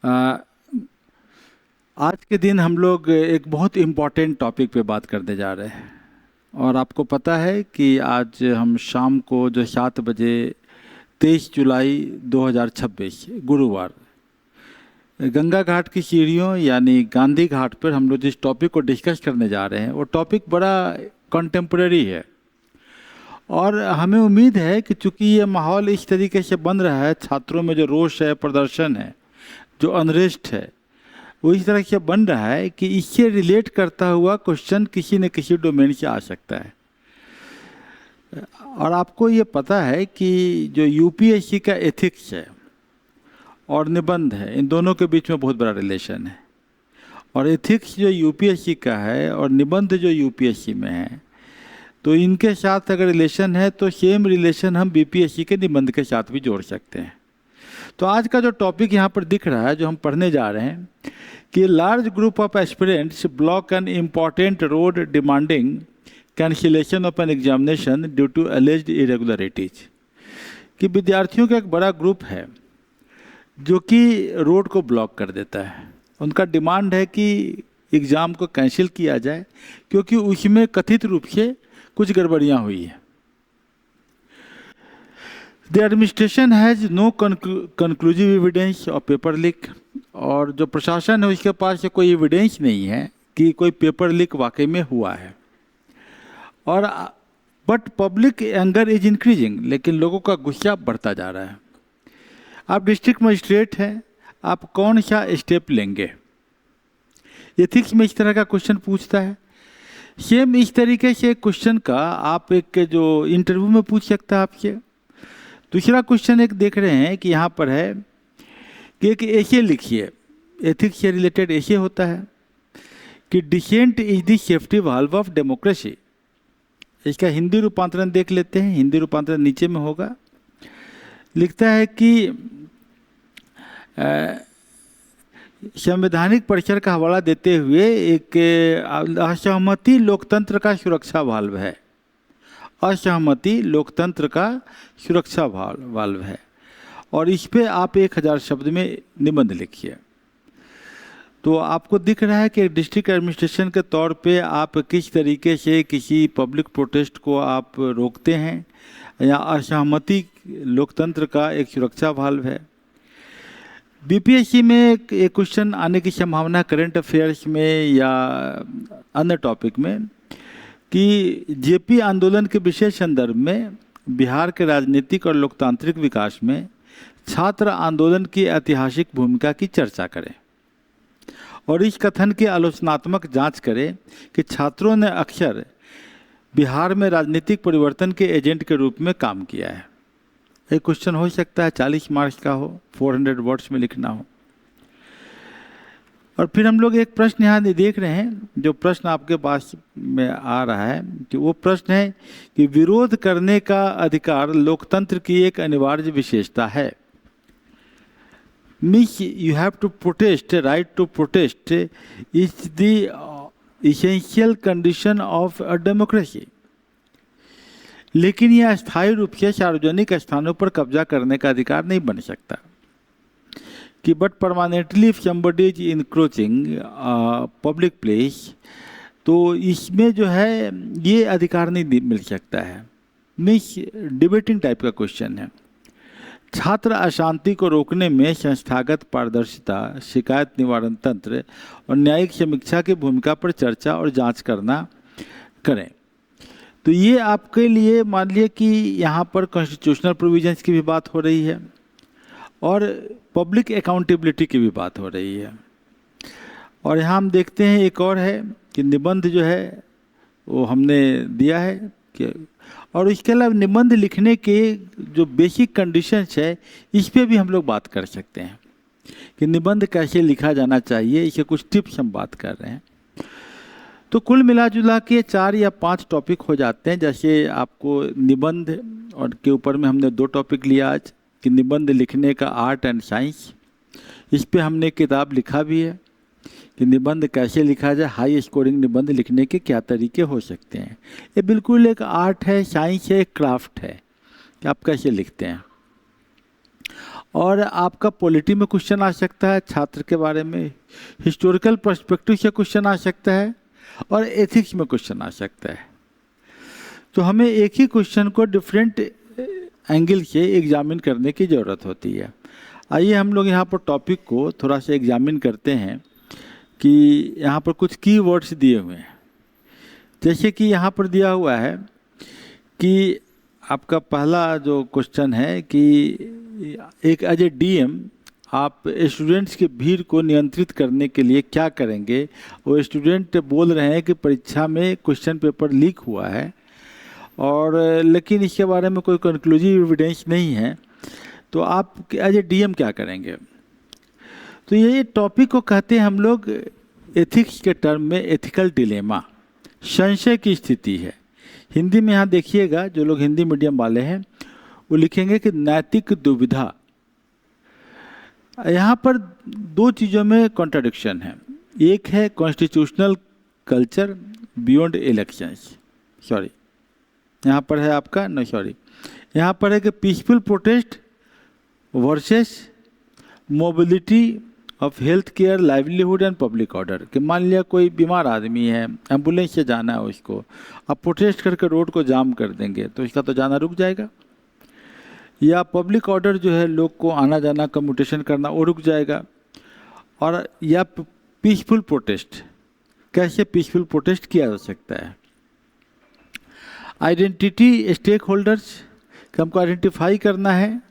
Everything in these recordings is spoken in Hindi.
आ, आज के दिन हम लोग एक बहुत इम्पॉर्टेंट टॉपिक पे बात करने जा रहे हैं। और आपको पता है कि आज हम शाम को जो 7 बजे 23 जुलाई 2026 गुरुवार गंगा घाट की सीढ़ियों यानी गांधी घाट पर हम लोग जिस टॉपिक को डिस्कस करने जा रहे हैं वो टॉपिक बड़ा कंटेम्प्रेरी है। और हमें उम्मीद है कि चूंकि ये माहौल इस तरीके से बन रहा है, छात्रों में जो रोष है, प्रदर्शन है, जो अनरेस्ट है, वो इस तरह से बन रहा है कि इससे रिलेट करता हुआ क्वेश्चन किसी न किसी डोमेन से आ सकता है। और आपको ये पता है कि जो यूपीएससी का एथिक्स है और निबंध है, इन दोनों के बीच में बहुत बड़ा रिलेशन है। और एथिक्स जो यूपीएससी का है और निबंध जो यूपीएससी में है, तो इनके साथ अगर रिलेशन है तो सेम रिलेशन हम बीपीएससी के निबंध के साथ भी जोड़ सकते हैं। तो आज का जो टॉपिक यहाँ पर दिख रहा है, जो हम पढ़ने जा रहे हैं, कि large group of aspirants block an important road demanding cancellation of an examination due to alleged irregularities. कि विद्यार्थियों का एक बड़ा ग्रुप है जो कि रोड को ब्लॉक कर देता है। उनका डिमांड है कि एग्ज़ाम को कैंसिल किया जाए क्योंकि उसमें कथित रूप से कुछ गड़बड़ियाँ हुई हैं। The administration has no conclusive evidence of paper leak. और जो प्रशासन है उसके पास कोई एविडेंस नहीं है कि कोई पेपर लीक वाकई में हुआ है। और but public anger is increasing, लेकिन लोगों का गुस्सा बढ़ता जा रहा है। आप डिस्ट्रिक्ट मजिस्ट्रेट हैं, आप कौन सा स्टेप लेंगे? एथिक्स में इस तरह का क्वेश्चन पूछता है। सेम इस तरीके से क्वेश्चन का आप एक जो इंटरव्यू में पूछ सकता है आपसे। दूसरा क्वेश्चन एक देख रहे हैं कि यहाँ पर है कि एक ऐसे लिखिए, एथिक्स से रिलेटेड ऐसे होता है कि dissent is the safety valve of democracy. इसका हिंदी रूपांतरण देख लेते हैं। हिंदी रूपांतरण नीचे में होगा। लिखता है कि संवैधानिक परिसर का हवाला देते हुए एक असहमति लोकतंत्र का सुरक्षा वाल्व है। असहमति लोकतंत्र का सुरक्षा वाल्व है। और इस पे आप 1000 शब्द में निबंध लिखिए। तो आपको दिख रहा है कि डिस्ट्रिक्ट एडमिनिस्ट्रेशन के तौर पे आप किस तरीके से किसी पब्लिक प्रोटेस्ट को आप रोकते हैं, या असहमति लोकतंत्र का एक सुरक्षा वाल्व है। बीपीएससी में एक क्वेश्चन आने की संभावना करंट अफेयर्स में या अन्य टॉपिक में कि जेपी आंदोलन के विशेष संदर्भ में बिहार के राजनीतिक और लोकतांत्रिक विकास में छात्र आंदोलन की ऐतिहासिक भूमिका की चर्चा करें और इस कथन की आलोचनात्मक जांच करें कि छात्रों ने अक्सर बिहार में राजनीतिक परिवर्तन के एजेंट के रूप में काम किया है। एक क्वेश्चन हो सकता है 40 मार्क्स का हो, 400 वर्ड्स में लिखना हो। और फिर हम लोग एक प्रश्न यहाँ देख रहे हैं। जो प्रश्न आपके पास में आ रहा है कि वो प्रश्न है कि विरोध करने का अधिकार लोकतंत्र की एक अनिवार्य विशेषता है। Means you have to protest, right to protest is the essential condition of a democracy. लेकिन यह अस्थायी रूप से सार्वजनिक स्थानों पर कब्जा करने का अधिकार नहीं बन सकता। कि but permanently if somebody is encroaching public place, तो इसमें जो है ये अधिकार नहीं मिल सकता है। मीन्स डिबेटिंग टाइप का क्वेश्चन है। छात्र अशांति को रोकने में संस्थागत पारदर्शिता, शिकायत निवारण तंत्र और न्यायिक समीक्षा की भूमिका पर चर्चा और जांच करें। तो ये आपके लिए मान लिया कि यहाँ पर कॉन्स्टिट्यूशनल प्रोविजंस की भी बात हो रही है और पब्लिक अकाउंटेबिलिटी की भी बात हो रही है। और यहाँ हम देखते हैं एक और है कि निबंध जो है वो हमने दिया है कि, और इसके अलावा निबंध लिखने के जो बेसिक कंडीशंस है इस पे भी हम लोग बात कर सकते हैं कि निबंध कैसे लिखा जाना चाहिए। इसके कुछ टिप्स हम बात कर रहे हैं। तो कुल मिला जुला के 4 या 5 टॉपिक हो जाते हैं। जैसे आपको निबंध और के ऊपर में हमने 2 टॉपिक लिया आज कि निबंध लिखने का आर्ट एंड साइंस। इस पे हमने किताब लिखा भी है कि निबंध कैसे लिखा जाए, हाई स्कोरिंग निबंध लिखने के क्या तरीके हो सकते हैं। ये बिल्कुल एक आर्ट है, साइंस है, एक क्राफ्ट है कि आप कैसे लिखते हैं। और आपका पॉलिटी में क्वेश्चन आ सकता है छात्र के बारे में, हिस्टोरिकल पर्सपेक्टिव से क्वेश्चन आ सकता है, और एथिक्स में क्वेश्चन आ सकता है। तो हमें एक ही क्वेश्चन को डिफरेंट एंगल से एग्जामिन करने की ज़रूरत होती है। आइए हम लोग यहाँ पर टॉपिक को थोड़ा सा एग्जामिन करते हैं कि यहाँ पर कुछ की वर्ड्स दिए हुए हैं। जैसे कि यहाँ पर दिया हुआ है कि आपका पहला जो क्वेश्चन है कि एक एज ए डीएम आप स्टूडेंट्स की भीड़ को नियंत्रित करने के लिए क्या करेंगे। वो स्टूडेंट बोल रहे हैं कि परीक्षा में क्वेश्चन पेपर लीक हुआ है और लेकिन इसके बारे में कोई कंक्लूसिव एविडेंस नहीं है, तो आप एज ए डीएम क्या करेंगे। तो ये टॉपिक को कहते हैं हम लोग एथिक्स के टर्म में एथिकल डिलेमा, संशय की स्थिति है। हिंदी में यहाँ देखिएगा, जो लोग हिंदी मीडियम वाले हैं वो लिखेंगे कि नैतिक दुविधा। यहाँ पर दो चीज़ों में कॉन्ट्राडिक्शन है। एक है constitutional culture beyond elections, sorry यहाँ पर है आपका नो सॉरी यहाँ पर है कि peaceful protest versus mobility of health care, livelihood and public order. कि मान लिया कोई बीमार आदमी है, एम्बुलेंस से जाना है उसको, अब प्रोटेस्ट करके रोड को जाम कर देंगे तो इसका तो जाना रुक जाएगा, या पब्लिक ऑर्डर जो है लोग को आना जाना कम्यूटेशन करना वो रुक जाएगा। और या पीसफुल प्रोटेस्ट, कैसे पीसफुल प्रोटेस्ट किया जा सकता है। आइडेंटिटी स्टेक होल्डर्स, हमको आइडेंटिफाई करना है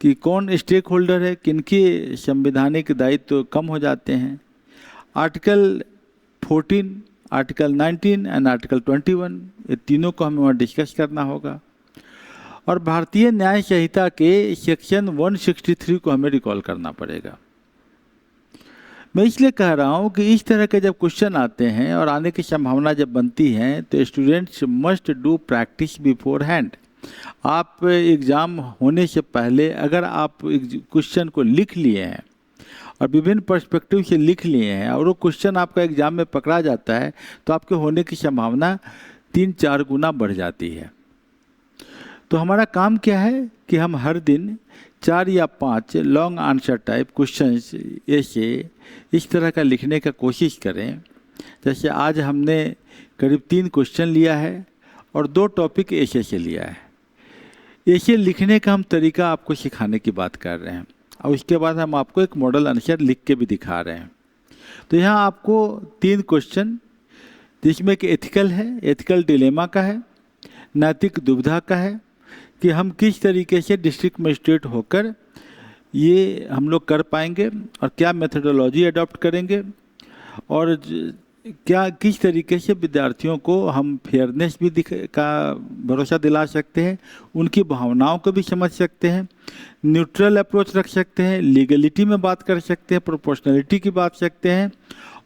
कि कौन स्टेक होल्डर है, किनके संवैधानिक दायित्व कम हो जाते हैं। आर्टिकल 14, आर्टिकल 19 एंड आर्टिकल 21, ये तीनों को हमें वहाँ डिस्कस करना होगा। और भारतीय न्याय संहिता के सेक्शन 163 को हमें रिकॉल करना पड़ेगा। मैं इसलिए कह रहा हूँ कि इस तरह के जब क्वेश्चन आते हैं और आने की संभावना जब बनती है तो students must do practice before hand. आप एग्ज़ाम होने से पहले अगर आप क्वेश्चन को लिख लिए हैं और विभिन्न पर्सपेक्टिव से लिख लिए हैं और वो क्वेश्चन आपका एग्ज़ाम में पकड़ा जाता है तो आपके होने की संभावना 3-4 गुना बढ़ जाती है। तो हमारा काम क्या है कि हम हर दिन 4 या 5 लॉन्ग आंसर टाइप क्वेश्चंस ऐसे इस तरह का लिखने का कोशिश करें। जैसे आज हमने करीब 3 क्वेश्चन लिया है और 2 टॉपिक ऐसे से लिया है। ऐसे लिखने का हम तरीका आपको सिखाने की बात कर रहे हैं और उसके बाद हम आपको एक मॉडल आंसर लिख के भी दिखा रहे हैं। तो यहाँ आपको 3 क्वेश्चन जिसमें कि एथिकल है, एथिकल डिलेमा का है, नैतिक दुविधा का है कि हम किस तरीके से डिस्ट्रिक्ट मजिस्ट्रेट होकर ये हम लोग कर पाएंगे और क्या मेथोडोलॉजी अडॉप्ट करेंगे और क्या किस तरीके से विद्यार्थियों को हम फेयरनेस भी का भरोसा दिला सकते हैं, उनकी भावनाओं को भी समझ सकते हैं, न्यूट्रल अप्रोच रख सकते हैं, लीगलिटी में बात कर सकते हैं, प्रोपोर्शनलिटी की बात सकते हैं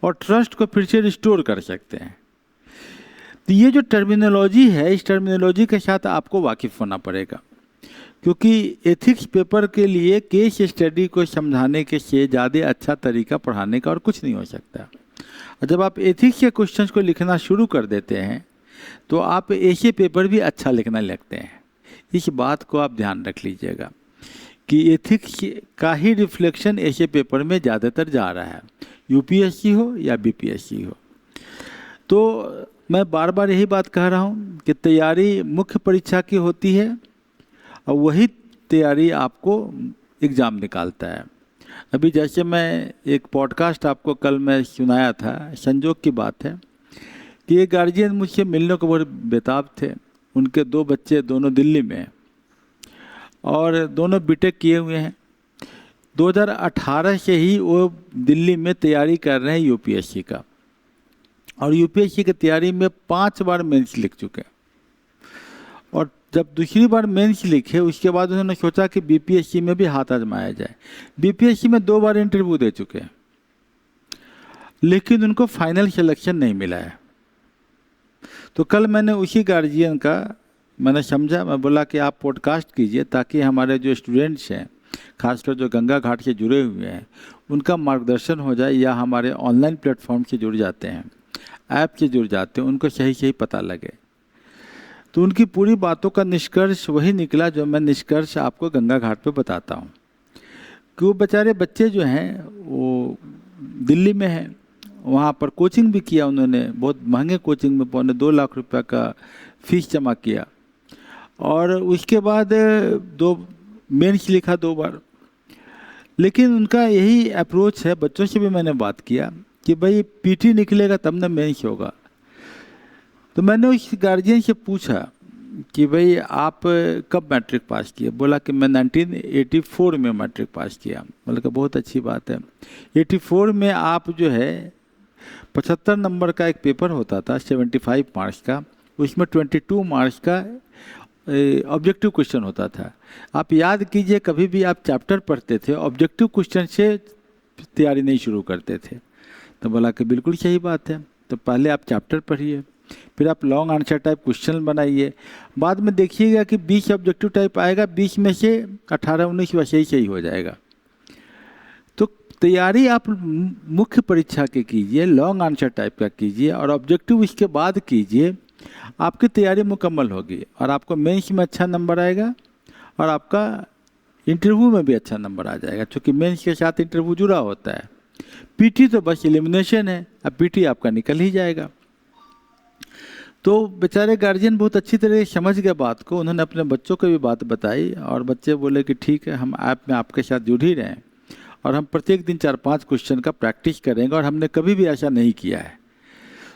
और ट्रस्ट को फिर से रिस्टोर कर सकते हैं। तो ये जो टर्मिनोलॉजी है, इस टर्मिनोलॉजी के साथ आपको वाकिफ़ होना पड़ेगा, क्योंकि एथिक्स पेपर के लिए केस स्टडी को समझाने के से ज़्यादा अच्छा तरीका पढ़ाने का और कुछ नहीं हो सकता। और जब आप एथिक्स के क्वेश्चंस को लिखना शुरू कर देते हैं तो आप ऐसे पेपर भी अच्छा लिखना लगते हैं। इस बात को आप ध्यान रख लीजिएगा कि एथिक्स का ही रिफ्लेक्शन ऐसे पेपर में ज़्यादातर जा रहा है, यूपीएससी हो या बीपीएससी हो। तो मैं बार बार यही बात कह रहा हूँ कि तैयारी मुख्य परीक्षा की होती है और वही तैयारी आपको एग्ज़ाम निकालता है। अभी जैसे मैं एक पॉडकास्ट आपको कल मैं सुनाया था, संजोग की बात है कि एक गार्जियन मुझसे मिलने को बहुत बेताब थे। उनके 2 बच्चे दोनों दिल्ली में और दोनों बीटेक किए हुए हैं। 2018 से ही वो दिल्ली में तैयारी कर रहे हैं यूपीएससी का और यूपीएससी की तैयारी में 5 बार मेंस लिख चुके हैं। और जब दूसरी बार मेंस लिखे उसके बाद उन्होंने सोचा कि बीपीएससी में भी हाथ आजमाया जाए। बीपीएससी में 2 बार इंटरव्यू दे चुके हैं लेकिन उनको फाइनल सिलेक्शन नहीं मिला है। तो कल मैंने उसी गार्जियन का मैंने समझा, मैं बोला कि आप पॉडकास्ट कीजिए ताकि हमारे जो स्टूडेंट्स हैं, खासकर जो गंगा घाट से जुड़े हुए हैं, उनका मार्गदर्शन हो जाए, या हमारे ऑनलाइन प्लेटफॉर्म से जुड़ जाते हैं, ऐप से जुड़ जाते हैं, उनको सही सही पता लगे। तो उनकी पूरी बातों का निष्कर्ष वही निकला जो मैं निष्कर्ष आपको गंगा घाट पे बताता हूँ। कि वो बेचारे बच्चे जो हैं वो दिल्ली में हैं, वहाँ पर कोचिंग भी किया उन्होंने, बहुत महंगे कोचिंग में 2.25 लाख रुपए का फीस जमा किया, और उसके बाद 2 मेंस लिखा 2 बार। लेकिन उनका यही अप्रोच है, बच्चों से भी मैंने बात किया कि भाई पीटी निकलेगा तब ना मेंस होगा। तो मैंने उस गार्जियन से पूछा कि भाई आप कब मैट्रिक पास किए? बोला कि मैं 1984 में मैट्रिक पास किया। मतलब कि बहुत अच्छी बात है। 84 में आप जो है 75 नंबर का एक पेपर होता था 75 मार्क्स का, उसमें 22 मार्क्स का ऑब्जेक्टिव क्वेश्चन होता था। आप याद कीजिए, कभी भी आप चैप्टर पढ़ते थे ऑब्जेक्टिव क्वेश्चन से तैयारी नहीं शुरू करते थे। तो बोला कि बिल्कुल सही बात है, तो पहले आप चैप्टर पढ़िए, फिर आप लॉन्ग आंसर टाइप क्वेश्चन बनाइए, बाद में देखिएगा कि 20 ऑब्जेक्टिव टाइप आएगा, 20 में से 18-19 वैसे ही सही हो जाएगा। तो तैयारी आप मुख्य परीक्षा के कीजिए, लॉन्ग आंसर टाइप का कीजिए और ऑब्जेक्टिव इसके बाद कीजिए, आपकी तैयारी मुकम्मल होगी और आपको मेंस में अच्छा नंबर आएगा और आपका इंटरव्यू में भी अच्छा नंबर आ जाएगा, क्योंकि मेंस के साथ इंटरव्यू जुड़ा होता है। पीटी तो बस एलिमिनेशन है, अब पीटी आपका निकल ही जाएगा। तो बेचारे गार्जियन बहुत अच्छी तरह से समझ गए बात को, उन्होंने अपने बच्चों को भी बात बताई और बच्चे बोले कि ठीक है, हम ऐप में आपके साथ जुड़ ही रहे हैं और हम प्रत्येक दिन 4-5 क्वेश्चन का प्रैक्टिस करेंगे, और हमने कभी भी ऐसा नहीं किया है।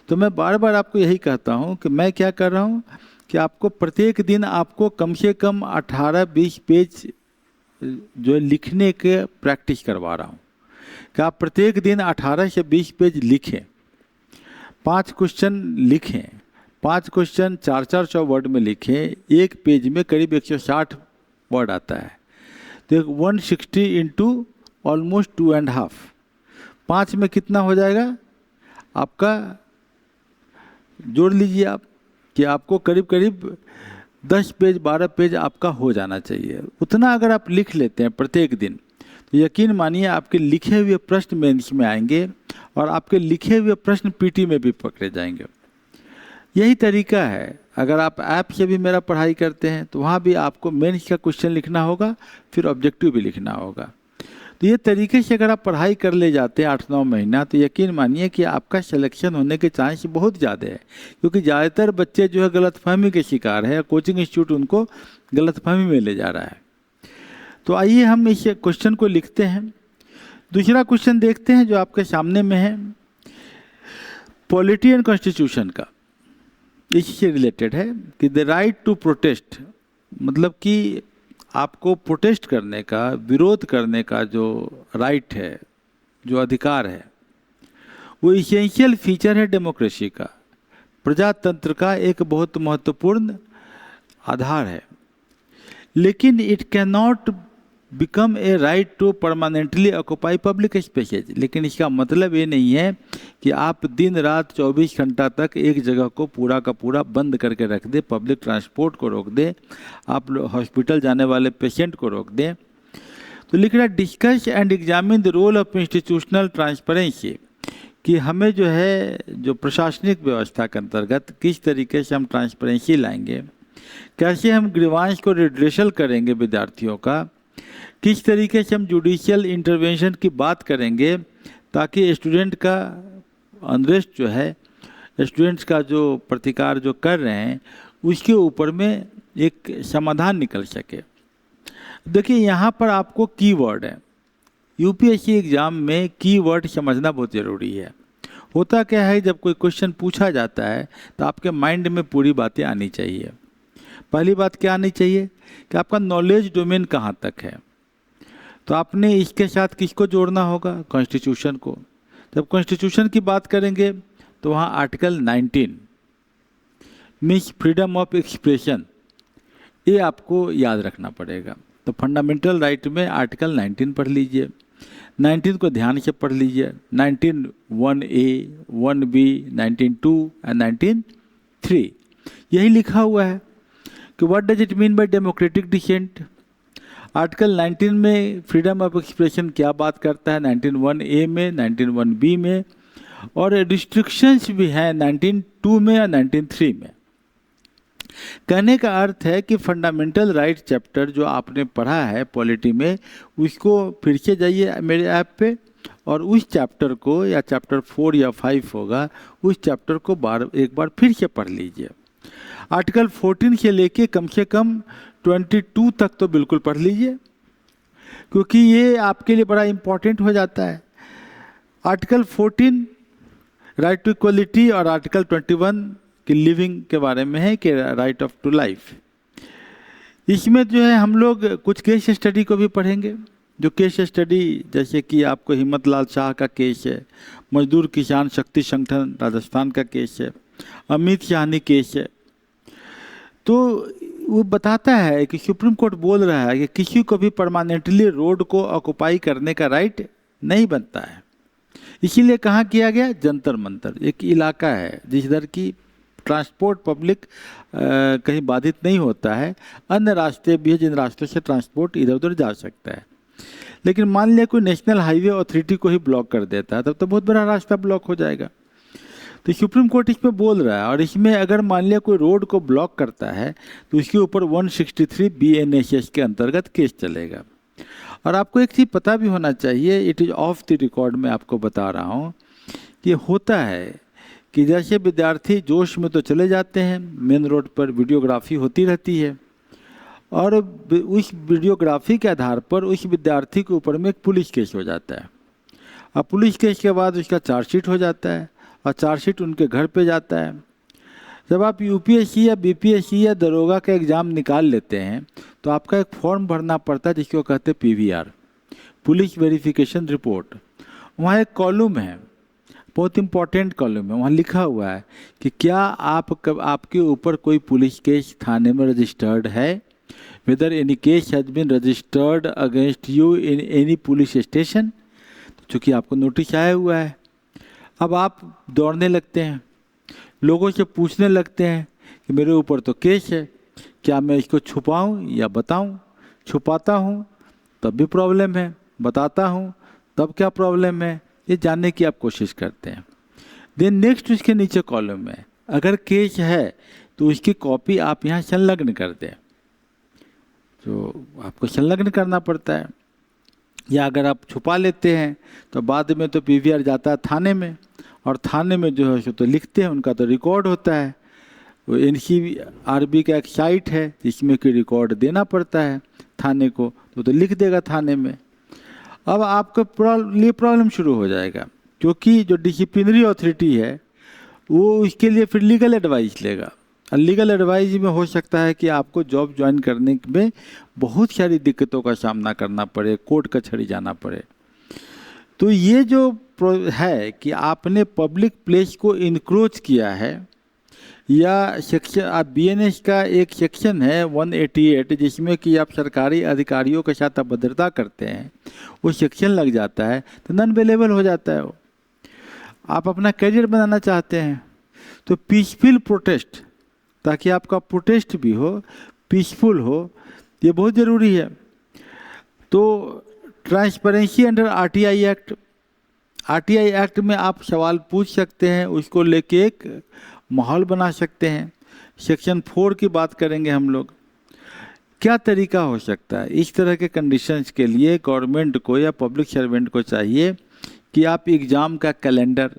तो मैं बार बार आपको यही कहता हूँ कि मैं क्या कर रहा हूँ कि आपको प्रत्येक दिन आपको कम से कम 18-20 पेज जो लिखने के प्रैक्टिस करवा रहा हूँ, कि आप प्रत्येक दिन 18 से 20 पेज लिखें, 5 क्वेश्चन लिखें, 5 क्वेश्चन 400 वर्ड में लिखें, एक पेज में करीब 160 वर्ड आता है, तो 160 इंटू ऑलमोस्ट 2.5, 5 में कितना हो जाएगा आपका, जोड़ लीजिए आप कि आपको करीब करीब 10 पेज 12 पेज आपका हो जाना चाहिए। उतना अगर आप लिख लेते हैं प्रत्येक दिन, तो यकीन मानिए आपके लिखे हुए प्रश्न मेंस में आएंगे और आपके लिखे हुए प्रश्न पीटी में भी पकड़े जाएंगे। यही तरीका है। अगर आप ऐप से भी मेरा पढ़ाई करते हैं तो वहाँ भी आपको मेंस का क्वेश्चन लिखना होगा, फिर ऑब्जेक्टिव भी लिखना होगा। तो ये तरीके से अगर आप पढ़ाई कर ले जाते हैं 8-9 महीना, तो यकीन मानिए कि आपका सिलेक्शन होने के चांस बहुत ज़्यादा है, क्योंकि ज़्यादातर बच्चे जो है गलतफहमी के शिकार है, कोचिंग इंस्टीट्यूट उनको गलतफहमी में ले जा रहा है। तो आइए हम इस क्वेश्चन को लिखते हैं। दूसरा क्वेश्चन देखते हैं जो आपके सामने में है, पॉलिटी एंड कॉन्स्टिट्यूशन का, इससे रिलेटेड है कि द राइट टू प्रोटेस्ट, मतलब कि आपको प्रोटेस्ट करने का, विरोध करने का जो राइट है, जो अधिकार है, वो इसेंशियल फीचर है डेमोक्रेसी का, प्रजातंत्र का एक बहुत महत्वपूर्ण आधार है। लेकिन it can not become a right to permanently occupy public spaces. लेकिन इसका मतलब ये नहीं है कि आप दिन रात 24 घंटा तक एक जगह को पूरा का पूरा बंद करके रख दे, पब्लिक ट्रांसपोर्ट को रोक दे, आप हॉस्पिटल जाने वाले पेशेंट को रोक दे। तो लिख रहा है discuss and examine the role of institutional transparency, कि हमें जो है जो प्रशासनिक व्यवस्था के अंतर्गत किस तरीके से हम ट्रांसपेरेंसी लाएंगे, कैसे हम ग्रीवांस को रिड्रेसल करेंगे विद्यार्थियों का, किस तरीके से हम जुडिशियल इंटरवेंशन की बात करेंगे ताकि स्टूडेंट का अनरेस्ट जो है, स्टूडेंट्स का जो प्रतिकार जो कर रहे हैं उसके ऊपर में एक समाधान निकल सके। देखिए यहाँ पर आपको कीवर्ड है, यूपीएससी एग्ज़ाम में कीवर्ड समझना बहुत ज़रूरी है। होता क्या है, जब कोई क्वेश्चन पूछा जाता है तो आपके माइंड में पूरी बातें आनी चाहिए। पहली बात क्या आनी चाहिए कि आपका नॉलेज डोमेन कहाँ तक है। तो आपने इसके साथ किसको जोड़ना होगा, कॉन्स्टिट्यूशन को। जब कॉन्स्टिट्यूशन की बात करेंगे तो वहाँ article 19 means freedom of expression, ये आपको याद रखना पड़ेगा। तो फंडामेंटल राइट में आर्टिकल 19 पढ़ लीजिए, 19 को ध्यान से पढ़ लीजिए, 19(1)(a), 1(b), 19(2) एंड 19(3) यही लिखा हुआ है कि what does it mean by democratic dissent. Article 19 में फ्रीडम ऑफ एक्सप्रेशन क्या बात करता है, 19(1)(a) में, 19(1)(b) में, और रिस्ट्रिक्शंस भी हैं 19(2) में और 19(3) में। कहने का अर्थ है कि फंडामेंटल राइट चैप्टर जो आपने पढ़ा है पॉलिटी में, उसको फिर से जाइए मेरे ऐप पे और उस चैप्टर को, या चैप्टर 4 या 5 होगा, उस चैप्टर को एक बार फिर से पढ़ लीजिए। आर्टिकल 14 से लेके कम से कम 22 तक तो बिल्कुल पढ़ लीजिए, क्योंकि ये आपके लिए बड़ा इम्पोर्टेंट हो जाता है। आर्टिकल 14 राइट टू इक्वलिटी और आर्टिकल 21 कि लिविंग के बारे में है कि राइट ऑफ टू लाइफ। इसमें जो है हम लोग कुछ केस स्टडी को भी पढ़ेंगे, जो केस स्टडी जैसे कि आपको हिम्मत लाल शाह का केस है, मजदूर किसान शक्ति संगठन राजस्थान का केस है, अमित शाहनी केस है। तो वो बताता है कि सुप्रीम कोर्ट बोल रहा है कि किसी को भी परमानेंटली रोड को ऑक्युपाई करने का राइट नहीं बनता है। इसीलिए कहाँ किया गया? जंतर मंतर एक इलाका है जिस इधर की ट्रांसपोर्ट पब्लिक कहीं बाधित नहीं होता है। अन्य रास्ते भी है जिन रास्तों से ट्रांसपोर्ट इधर उधर जा सकता है। लेकिन मान लिया कोई नेशनल हाईवे अथॉरिटी को ही ब्लॉक कर देता है, तब तो बहुत बड़ा रास्ता ब्लॉक हो जाएगा। तो सुप्रीम कोर्ट इसमें बोल रहा है, और इसमें अगर मान लिया कोई रोड को ब्लॉक करता है तो उसके ऊपर 163 BNSS के अंतर्गत केस चलेगा। और आपको एक चीज़ पता भी होना चाहिए, it is of the record में आपको बता रहा हूँ कि होता है कि जैसे विद्यार्थी जोश में तो चले जाते हैं, मेन रोड पर वीडियोग्राफी होती रहती है, और उस वीडियोग्राफी के आधार पर उस विद्यार्थी के ऊपर में एक पुलिस केस हो जाता है। अब पुलिस केस के बाद उसका चार्जशीट हो जाता है, और चार्जशीट उनके घर पे जाता है। जब आप UPSC या BPSC या दरोगा का एग्ज़ाम निकाल लेते हैं तो आपका एक फॉर्म भरना पड़ता है जिसको कहते हैं PVR, पुलिस वेरिफिकेशन रिपोर्ट। वहाँ एक कॉलम है, बहुत इम्पोर्टेंट कॉलम है, वहाँ लिखा हुआ है कि क्या आपके ऊपर कोई पुलिस केस थाने में रजिस्टर्ड है, whether any case has been registered against you in any police station. तो चूँकि आपको नोटिस आया हुआ है, अब आप दौड़ने लगते हैं, लोगों से पूछने लगते हैं कि मेरे ऊपर तो केस है, क्या मैं इसको छुपाऊं या बताऊं? छुपाता हूं तब भी प्रॉब्लम है, बताता हूं तब क्या प्रॉब्लम है, ये जानने की आप कोशिश करते हैं। देन नेक्स्ट उसके नीचे कॉलम में अगर केस है तो उसकी कॉपी आप यहाँ संलग्न कर दें, तो आपको संलग्न करना पड़ता है। या अगर आप छुपा लेते हैं तो बाद में तो PVR जाता है थाने में, और थाने में जो है सो तो लिखते हैं, उनका तो रिकॉर्ड होता है। वो NCRB का एक साइट है जिसमें कि रिकॉर्ड देना पड़ता है थाने को, तो लिख देगा थाने में। अब आपको लिए प्रॉब्लम शुरू हो जाएगा, क्योंकि जो डिसिप्लिनरी अथॉरिटी है वो उसके लिए फिर लीगल एडवाइस लेगा, और लीगल एडवाइस में हो सकता है कि आपको जॉब ज्वाइन करने में बहुत सारी दिक्कतों का सामना करना पड़े, कोर्ट कचहरी जाना पड़े। तो ये जो है कि आपने पब्लिक प्लेस को इनक्रोच किया है, या सेक्शन आप BNS का एक सेक्शन है 188 जिसमें कि आप सरकारी अधिकारियों के साथ अभद्रता करते हैं, वो सेक्शन लग जाता है तो नॉन अवेलेबल हो जाता है। वो आप अपना करियर बनाना चाहते हैं तो पीसफुल प्रोटेस्ट, ताकि आपका प्रोटेस्ट भी हो, पीसफुल हो, ये बहुत ज़रूरी है। तो ट्रांसपेरेंसी अंडर RTI एक्ट में आप सवाल पूछ सकते हैं, उसको लेके एक माहौल बना सकते हैं। सेक्शन 4 की बात करेंगे हम लोग, क्या तरीका हो सकता है इस तरह के कंडीशंस के लिए। गवर्नमेंट को या पब्लिक सर्वेंट को चाहिए कि आप एग्ज़ाम का कैलेंडर,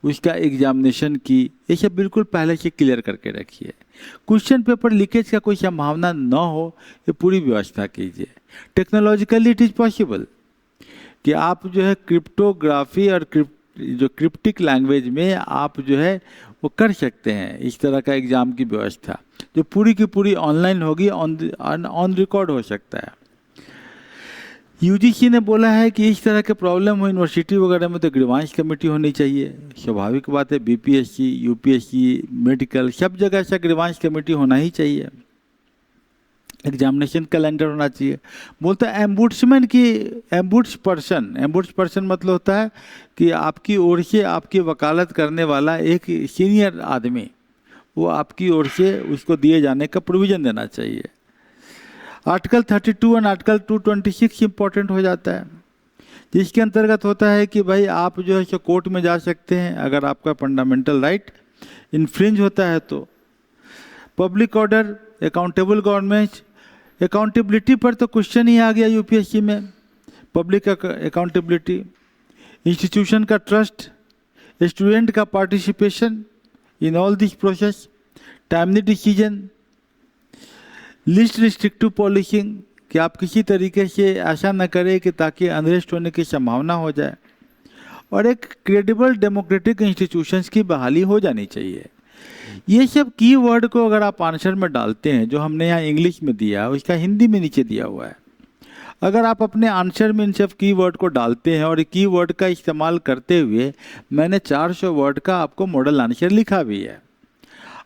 उसका एग्जामिनेशन की, ये सब बिल्कुल पहले से क्लियर करके रखिए। क्वेश्चन पेपर लीकेज का कोई संभावना न हो, ये पूरी व्यवस्था कीजिए। टेक्नोलॉजिकली इट इज़ पॉसिबल कि आप जो है क्रिप्टोग्राफी और जो क्रिप्टिक लैंग्वेज में आप जो है वो कर सकते हैं इस तरह का एग्ज़ाम की व्यवस्था, जो पूरी की पूरी ऑनलाइन होगी, ऑन रिकॉर्ड हो सकता है। UGC ने बोला है कि इस तरह के प्रॉब्लम हो यूनिवर्सिटी वगैरह में तो ग्रीवांस कमेटी होनी चाहिए। स्वाभाविक बात है, BPSC, UPSC, मेडिकल सब जगह ऐसा ग्रीवांस कमेटी होना ही चाहिए। एग्जामिनेशन कैलेंडर होना चाहिए। बोलता है एम्बुड्समैन की, एम्बुड्स पर्सन मतलब होता है कि आपकी ओर से आपकी वकालत करने वाला एक सीनियर आदमी, वो आपकी ओर से उसको दिए जाने का प्रोविज़न देना चाहिए। आर्टिकल 32 और आर्टिकल 226 इम्पोर्टेंट हो जाता है, जिसके अंतर्गत होता है कि भाई आप जो है कोर्ट में जा सकते हैं अगर आपका फंडामेंटल राइट इन्फ्रिंज होता है तो। Public order, accountable government, accountability पर तो क्वेश्चन ही आ गया यूपीएससी में, पब्लिक अकाउंटेबिलिटी, इंस्टीट्यूशन का ट्रस्ट, स्टूडेंट का participation in all this process, timely decision, least restrictive policing, कि आप किसी तरीके से ऐसा न करें कि ताकि अनरेस्ट होने की संभावना हो जाए, और एक क्रेडिबल डेमोक्रेटिक इंस्टीट्यूशंस की बहाली हो जानी चाहिए। ये सब कीवर्ड को अगर आप आंसर में डालते हैं, जो हमने यहाँ इंग्लिश में दिया उसका हिंदी में नीचे दिया हुआ है, अगर आप अपने आंसर में इन सब कीवर्ड को डालते हैं और कीवर्ड का इस्तेमाल करते हुए मैंने 400 वर्ड का आपको मॉडल आंसर लिखा भी है,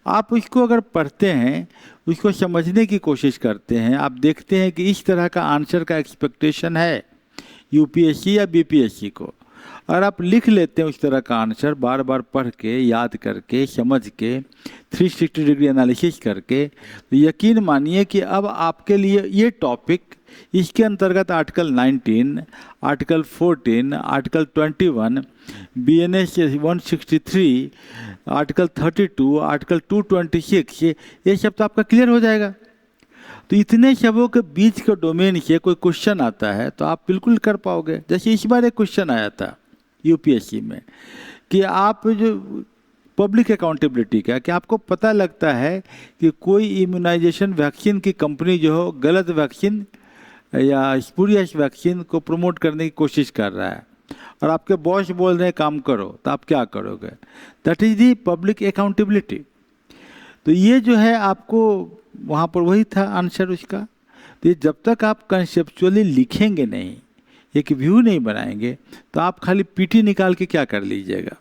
आप उसको अगर पढ़ते हैं, उसको समझने की कोशिश करते हैं, आप देखते हैं कि इस तरह का आंसर का एक्सपेक्टेशन है यूपीएससी या बीपीएससी को, और आप लिख लेते हैं उस तरह का आंसर बार बार पढ़ के, याद करके, समझ के, 360 डिग्री एनालिसिस करके, तो यकीन मानिए कि अब आपके लिए ये टॉपिक, इसके अंतर्गत article 19, article 14, article 21, BNS 163, article 32, article 226, ये सब तो आपका क्लियर हो जाएगा। तो इतने शब्दों के बीच के डोमेन से कोई क्वेश्चन आता है तो आप बिल्कुल कर पाओगे। जैसे इस बार एक क्वेश्चन आया था यूपीएससी में कि आप जो पब्लिक अकाउंटेबिलिटी का, कि आपको पता लगता है कि कोई इम्यूनाइजेशन वैक्सीन की कंपनी जो हो गलत वैक्सीन या स्पूरियस वैक्सीन को प्रमोट करने की कोशिश कर रहा है और आपके बॉस बोल रहे हैं काम करो, तो आप क्या करोगे? That is the public accountability. तो ये जो है आपको वहाँ पर वही था आंसर उसका। तो ये जब तक आप कंसेप्चुअली लिखेंगे नहीं, एक व्यू नहीं बनाएंगे, तो आप खाली पीटी निकाल के क्या कर लीजिएगा?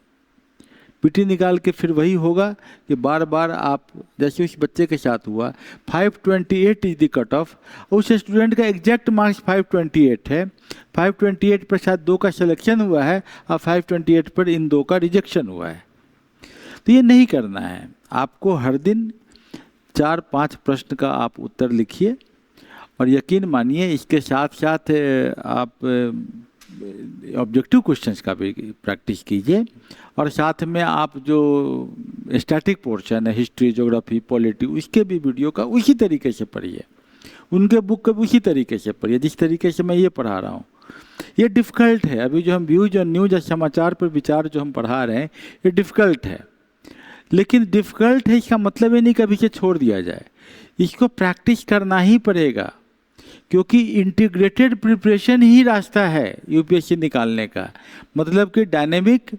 पीटी निकाल के फिर वही होगा कि बार बार आप, जैसे उस बच्चे के साथ हुआ, 528 इज द कट ऑफ, उस स्टूडेंट का एग्जैक्ट मार्क्स 528 है, 528 पर शायद 2 का सिलेक्शन हुआ है और 528 पर इन 2 का रिजेक्शन हुआ है। तो ये नहीं करना है। आपको हर दिन 4-5 प्रश्न का आप उत्तर लिखिए और यकीन मानिए इसके साथ साथ आप ऑब्जेक्टिव क्वेश्चंस का भी प्रैक्टिस कीजिए, और साथ में आप जो स्टैटिक पोर्शन है, हिस्ट्री, ज्योग्राफी, पॉलिटी, उसके भी वीडियो का उसी तरीके से पढ़िए, उनके बुक का भी उसी तरीके से पढ़िए जिस तरीके से मैं ये पढ़ा रहा हूँ। ये डिफ़िकल्ट है, अभी जो हम व्यूज और न्यूज और समाचार पर विचार जो हम पढ़ा रहे हैं ये डिफ़िकल्ट है, लेकिन डिफ़िकल्ट है इसका मतलब ये नहीं कभी से छोड़ दिया जाए, इसको प्रैक्टिस करना ही पड़ेगा, क्योंकि इंटीग्रेटेड प्रिपरेशन ही रास्ता है यूपीएससी निकालने का। मतलब कि डायनेमिक,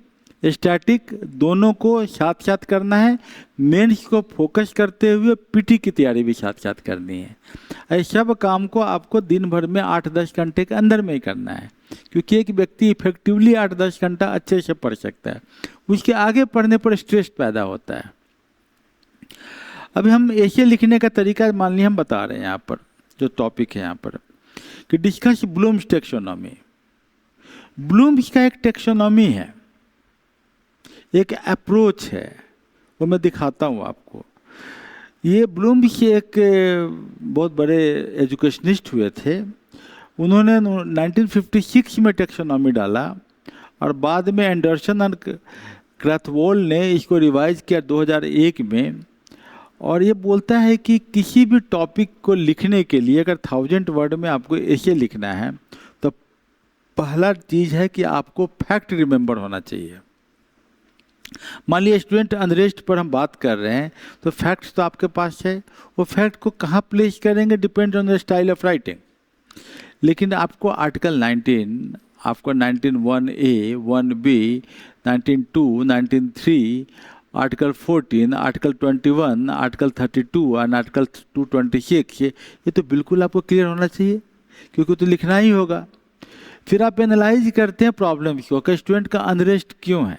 स्टैटिक दोनों को साथ साथ करना है, मेंस को फोकस करते हुए पीटी की तैयारी भी साथ साथ करनी है। ऐसा सब काम को आपको दिन भर में 8-10 घंटे के अंदर में ही करना है, क्योंकि एक व्यक्ति इफेक्टिवली 8-10 घंटा अच्छे से पढ़ सकता है, उसके आगे पढ़ने पर स्ट्रेस पैदा होता है। अभी हम ऐसे लिखने का तरीका मान लिया हम बता रहे हैं यहाँ पर, जो टॉपिक है यहाँ पर कि डिस्कस ब्लूम्स टेक्सोनॉमी। ब्लूम्स का एक टेक्सोनॉमी है, एक अप्रोच है, वो मैं दिखाता हूँ आपको। ये ब्लूम्स एक बहुत बड़े एजुकेशनिस्ट हुए थे, उन्होंने 1956 में टेक्सोनॉमी डाला और बाद में एंडरसन और क्रैथवोल ने इसको रिवाइज किया 2001 में। और ये बोलता है कि किसी भी टॉपिक को लिखने के लिए अगर 1000 वर्ड में आपको ऐसे लिखना है तो पहला चीज़ है कि आपको फैक्ट रिमेंबर होना चाहिए। मान लिया स्टूडेंट अनरेस्ट पर हम बात कर रहे हैं, तो फैक्ट्स तो आपके पास है, वो फैक्ट को कहाँ प्लेस करेंगे depend on the style of writing. लेकिन आपको आर्टिकल 19, आपको 19(1)(a), 1(b), 19(2), 19(3), article 14, article 21, article 32 और आर्टिकल 226, ये तो बिल्कुल आपको क्लियर होना चाहिए, क्योंकि तो लिखना ही होगा। फिर आप एनालाइज करते हैं प्रॉब्लम को कि स्टूडेंट का अनरेस्ट क्यों है।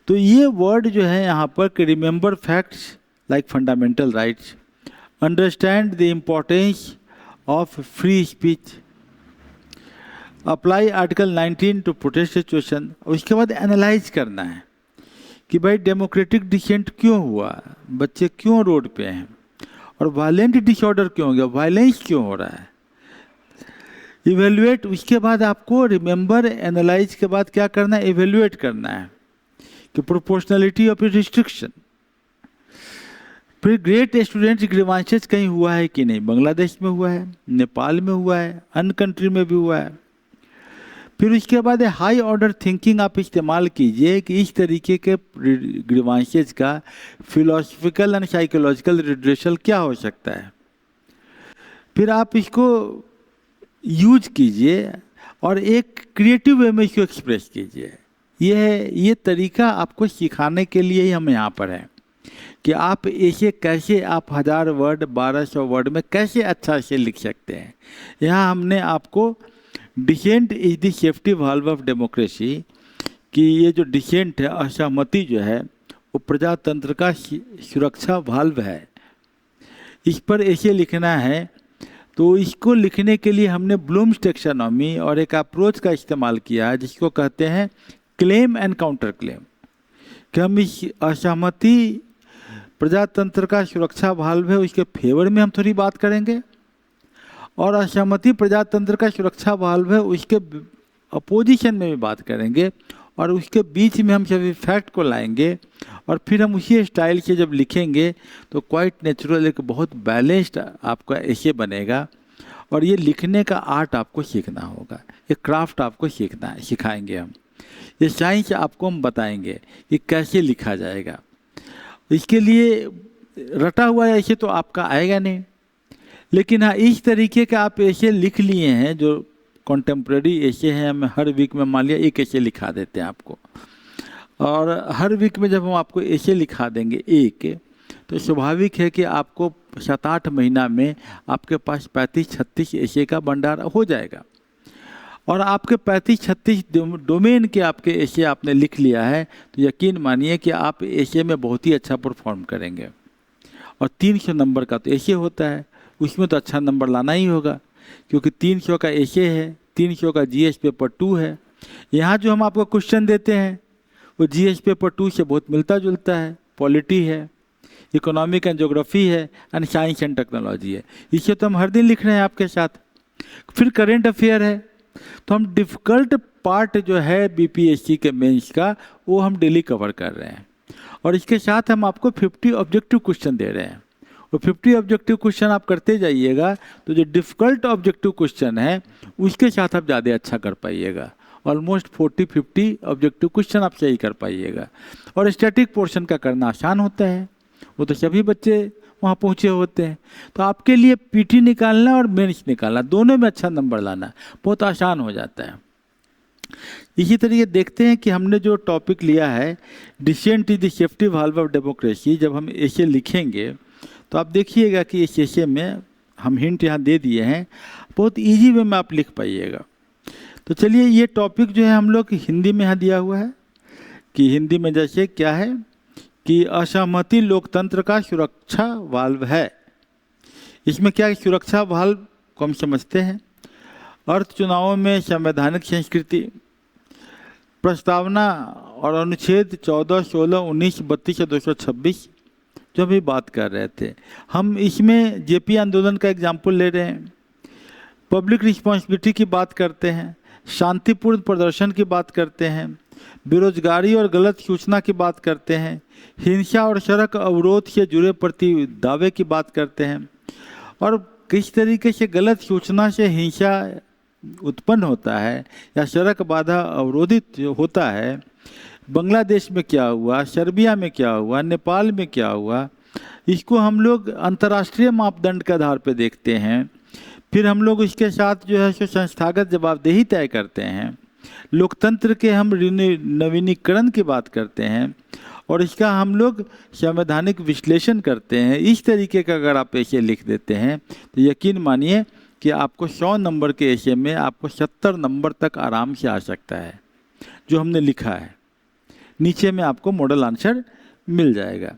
तो ये वर्ड जो है यहाँ पर कि remember facts like fundamental rights, understand the importance of free speech, apply article 19 to protest situation. उसके बाद एनालाइज करना है कि भाई डेमोक्रेटिक डिसेंट क्यों हुआ, बच्चे क्यों रोड पे हैं, और वायलेंट डिसऑर्डर क्यों हो गया, वायलेंस क्यों हो रहा है। इवेल्युएट, उसके बाद आपको रिमेंबर, एनालाइज के बाद क्या करना है, इवेल्युएट करना है कि प्रोपोर्शनलिटी ऑफ रिस्ट्रिक्शन, फिर ग्रेट स्टूडेंट ग्रीवांसेस कहीं हुआ है कि नहीं, बांग्लादेश में हुआ है, नेपाल में हुआ है, अन्य कंट्री में भी हुआ है। फिर उसके बाद हाई ऑर्डर थिंकिंग आप इस्तेमाल कीजिए कि इस तरीके के ग्रीवांसेस का फिलोसफिकल एंड साइकोलॉजिकल रिड्रेसल क्या हो सकता है। फिर आप इसको यूज कीजिए और एक क्रिएटिव वे में इसको एक्सप्रेस कीजिए। ये तरीका आपको सिखाने के लिए ही हम यहाँ पर हैं कि आप ऐसे कैसे आप 1000 वर्ड 1200 वर्ड में कैसे अच्छा से लिख सकते हैं। यहाँ हमने आपको dissent is the safety valve of democracy कि ये जो डिसेंट है, असहमति जो है, वो प्रजातंत्र का सुरक्षा वाल्व है, इस पर ऐसे लिखना है। तो इसको लिखने के लिए हमने ब्लूम्स टेक्सोनॉमी और एक अप्रोच का इस्तेमाल किया है जिसको कहते हैं क्लेम एंड काउंटर क्लेम, कि हम इस असहमति प्रजातंत्र का सुरक्षा वाल्व है उसके फेवर में हम थोड़ी बात करेंगे, और असहमति प्रजातंत्र का सुरक्षा वाल्व है उसके अपोजिशन में भी बात करेंगे, और उसके बीच में हम सभी फैक्ट को लाएंगे और फिर हम उसी स्टाइल से जब लिखेंगे तो क्वाइट नेचुरल एक बहुत बैलेंस्ड आपका ऐसे बनेगा। और ये लिखने का आर्ट आपको सीखना होगा, ये क्राफ्ट आपको सीखना है, सिखाएंगे हम, ये साइंस आपको हम बताएंगे कि कैसे लिखा जाएगा। इसके लिए रटा हुआ ऐसे तो आपका आएगा नहीं, लेकिन हाँ इस तरीके का आप ऐसे लिख लिए हैं जो कॉन्टेम्प्रेरी ऐसे हैं, हम हर वीक में मान लिया एक ऐसे लिखा देते हैं आपको, और हर वीक में जब हम आपको ऐसे लिखा देंगे एक, तो स्वाभाविक है कि आपको 7-8 महीना में आपके पास 35-36 ऐसे का भंडार हो जाएगा। और आपके 35-36 डोमेन के आपके ऐसे आपने लिख लिया है तो यकीन मानिए कि आप ऐसे में बहुत ही अच्छा परफॉर्म करेंगे। और 300 नंबर का तो ऐसे होता है, उसमें तो अच्छा नंबर लाना ही होगा, क्योंकि 300 का ऐसे है, 300 का जीएस पेपर 2 है। यहाँ जो हम आपको क्वेश्चन देते हैं वो जीएस पेपर 2 से बहुत मिलता जुलता है, पॉलिटी है, इकोनॉमिक एंड ज्योग्राफी है, एंड साइंस एंड टेक्नोलॉजी है। इसे तो हम हर दिन लिख रहे हैं आपके साथ। फिर करेंट अफेयर है, तो हम डिफ़िकल्ट पार्ट जो है बीपीएससी के मेंस का वो हम डेली कवर कर रहे हैं, और इसके साथ हम आपको 50 ऑब्जेक्टिव क्वेश्चन दे रहे हैं। वो 50 ऑब्जेक्टिव क्वेश्चन आप करते जाइएगा तो जो डिफ़िकल्ट ऑब्जेक्टिव क्वेश्चन है उसके साथ आप ज़्यादा अच्छा कर पाइएगा। ऑलमोस्ट 40-50 ऑब्जेक्टिव क्वेश्चन आप सही कर पाइएगा। और स्टैटिक पोर्शन का करना आसान होता है, वो तो सभी बच्चे वहाँ पहुँचे होते हैं। तो आपके लिए पीटी निकालना और मेंस निकालना दोनों में अच्छा नंबर लाना बहुत आसान हो जाता है। इसी तरीके देखते हैं कि हमने जो टॉपिक लिया है dissent is the safety valve of democracy, जब हम ऐसे लिखेंगे तो आप देखिएगा कि इस ऐसे में हम हिंट यहाँ दे दिए हैं, बहुत इजी वे में आप लिख पाइएगा। तो चलिए ये टॉपिक जो है हम लोग हिंदी में यहाँ दिया हुआ है कि हिंदी में जैसे क्या है कि असहमति लोकतंत्र का सुरक्षा वाल्व है। इसमें क्या सुरक्षा वाल्व को हम समझते हैं, अर्थ चुनावों में संवैधानिक संस्कृति, प्रस्तावना और अनुच्छेद 14, 16, 19, 32 और 226 जो भी बात कर रहे थे हम, इसमें जेपी आंदोलन का एग्जाम्पल ले रहे हैं, पब्लिक रिस्पॉन्सिबिलिटी की बात करते हैं, शांतिपूर्ण प्रदर्शन की बात करते हैं, बेरोजगारी और गलत सूचना की बात करते हैं, हिंसा और सड़क अवरोध से जुड़े प्रति दावे की बात करते हैं, और किस तरीके से गलत सूचना से हिंसा उत्पन्न होता है या सड़क बाधा अवरोधित होता है। बांग्लादेश में क्या हुआ, सर्बिया में क्या हुआ, नेपाल में क्या हुआ, इसको हम लोग अंतर्राष्ट्रीय मापदंड के आधार पर देखते हैं। फिर हम लोग इसके साथ जो है सो संस्थागत जवाबदेही तय करते हैं, लोकतंत्र के हम नवीनीकरण की बात करते हैं, और इसका हम लोग संवैधानिक विश्लेषण करते हैं। इस तरीके का अगर आप ऐसे लिख देते हैं तो यकीन मानिए कि आपको 100 नंबर के ऐसे में आपको 70 नंबर तक आराम से आ सकता है जो हमने लिखा है। नीचे में आपको मॉडल आंसर मिल जाएगा।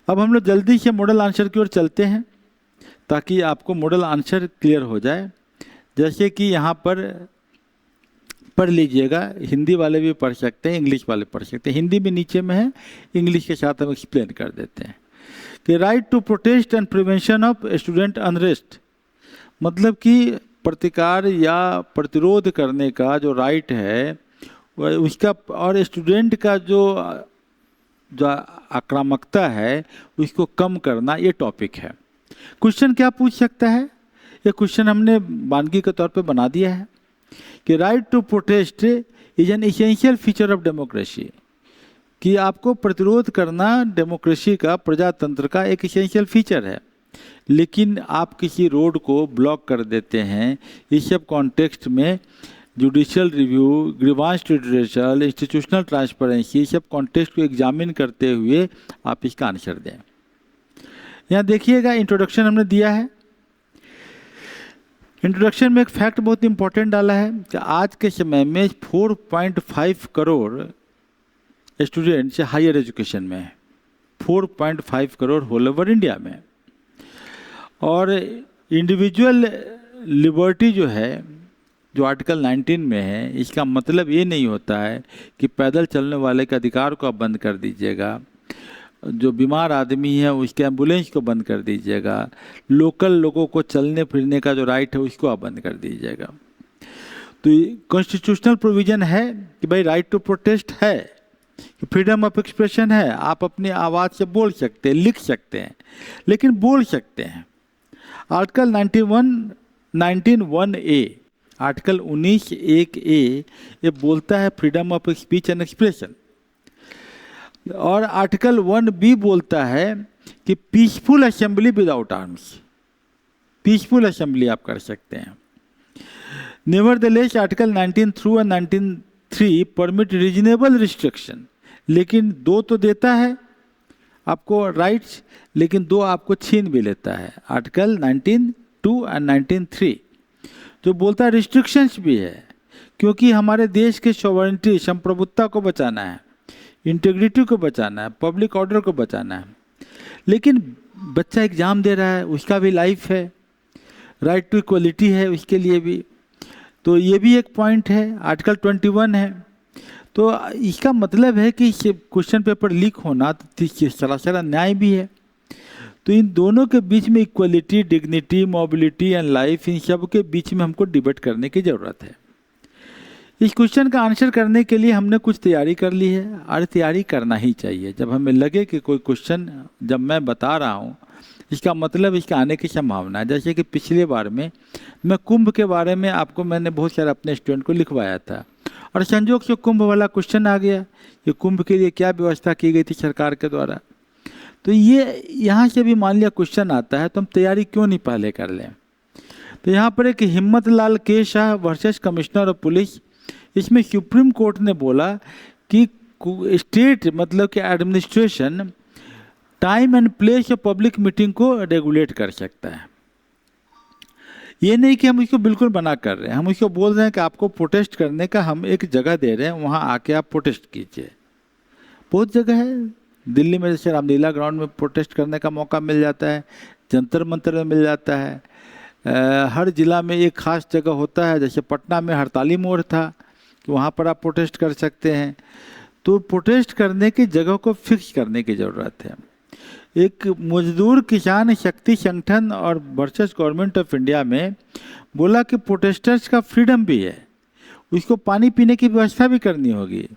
अब हम लोग जल्दी से मॉडल आंसर की ओर चलते हैं ताकि आपको मॉडल आंसर क्लियर हो जाए। जैसे कि यहाँ पर पढ़ लीजिएगा, हिंदी वाले भी पढ़ सकते हैं, इंग्लिश वाले पढ़ सकते हैं। हिंदी भी नीचे में है, इंग्लिश के साथ हम एक्सप्लेन कर देते हैं कि right to protest and prevention of student unrest, मतलब कि प्रतिकार या प्रतिरोध करने का जो राइट है उसका, और स्टूडेंट का जो जो आक्रामकता है उसको कम करना, ये टॉपिक है। क्वेश्चन क्या पूछ सकता है, ये क्वेश्चन हमने वानगी के तौर पे बना दिया है कि right to protest is an essential feature of democracy, कि आपको प्रतिरोध करना डेमोक्रेसी का, प्रजातंत्र का एक एसेंशियल फीचर है। लेकिन आप किसी रोड को ब्लॉक कर देते हैं, इस सब कॉन्टेक्स्ट में judicial review, grievance redressal, institutional transparency, सब कॉन्टेक्स्ट को एग्जामिन करते हुए आप इसका आंसर दें। यहाँ देखिएगा इंट्रोडक्शन हमने दिया है। इंट्रोडक्शन में एक फैक्ट बहुत इंपॉर्टेंट डाला है कि आज के समय में 4.5 करोड़ स्टूडेंट्स हायर एजुकेशन में है, 4.5 करोड़ होल ओवर इंडिया में। और इंडिविजुअल लिबर्टी जो है, जो आर्टिकल 19 में है, इसका मतलब ये नहीं होता है कि पैदल चलने वाले के अधिकार को आप बंद कर दीजिएगा, जो बीमार आदमी है उसके एम्बुलेंस को बंद कर दीजिएगा, लोकल लोगों को चलने फिरने का जो राइट है उसको आप बंद कर दीजिएगा। तो कॉन्स्टिट्यूशनल प्रोविज़न है कि भाई राइट टू प्रोटेस्ट है, फ्रीडम ऑफ एक्सप्रेशन है, आप अपनी आवाज़ से बोल सकते हैं, लिख सकते हैं, लेकिन बोल सकते हैं। आर्टिकल 19(1)(a), आर्टिकल 19(1)(a) ये बोलता है freedom of speech and expression. और आर्टिकल 1(b) बोलता है कि peaceful assembly without arms, peaceful assembly आप कर सकते हैं। नेवरदलेस आर्टिकल 19(2) और 19(3) परमिट रीजनेबल रिस्ट्रिक्शन, लेकिन 2 तो देता है आपको राइट्स, लेकिन 2 आपको छीन भी लेता है। आर्टिकल 19(2) और 19(3) जो बोलता है रिस्ट्रिक्शंस भी है, क्योंकि हमारे देश के सॉवरेनिटी, संप्रभुत्ता को बचाना है, इंटीग्रिटी को बचाना है, पब्लिक ऑर्डर को बचाना है। लेकिन बच्चा एग्जाम दे रहा है, उसका भी लाइफ है, राइट टू इक्वलिटी है उसके लिए भी, तो ये भी एक पॉइंट है। आर्टिकल 21 है। तो इसका मतलब है कि क्वेश्चन पेपर लीक होना तो सरासर न्याय भी है। तो इन दोनों के बीच में equality, dignity, mobility and life, इन सब के बीच में हमको डिबेट करने की ज़रूरत है। इस क्वेश्चन का आंसर करने के लिए हमने कुछ तैयारी कर ली है, और तैयारी करना ही चाहिए। जब हमें लगे कि कोई क्वेश्चन जब मैं बता रहा हूँ इसका मतलब इसके आने की संभावना है। जैसे कि पिछले बार में मैं कुंभ के बारे में आपको मैंने बहुत सारे अपने स्टूडेंट को लिखवाया था, और संजोग से कुंभ वाला क्वेश्चन आ गया कि कुंभ के लिए क्या व्यवस्था की गई थी सरकार के द्वारा। तो ये यहाँ से भी मान लिया क्वेश्चन आता है तो हम तैयारी क्यों नहीं पहले कर लें। तो यहाँ पर एक हिम्मत लाल के Shah versus commissioner of police, इसमें सुप्रीम कोर्ट ने बोला कि स्टेट मतलब कि administration time and place of public meeting को रेगुलेट कर सकता है। ये नहीं कि हम इसको बिल्कुल मना कर रहे हैं, हम इसको बोल रहे हैं कि आपको प्रोटेस्ट करने का हम एक जगह दे रहे हैं, वहाँ आके आप प्रोटेस्ट कीजिए। बहुत जगह है, दिल्ली में जैसे रामलीला ग्राउंड में प्रोटेस्ट करने का मौका मिल जाता है, जंतर मंतर में मिल जाता है, हर जिला में एक खास जगह होता है, जैसे पटना में हड़ताली मोड़ था कि वहाँ पर आप प्रोटेस्ट कर सकते हैं। तो प्रोटेस्ट करने की जगह को फिक्स करने की ज़रूरत है। एक मजदूर किसान शक्ति संगठन और वर्सेस गवर्नमेंट ऑफ इंडिया में बोला कि प्रोटेस्टर्स का फ्रीडम भी है, उसको पानी पीने की व्यवस्था भी करनी होगी।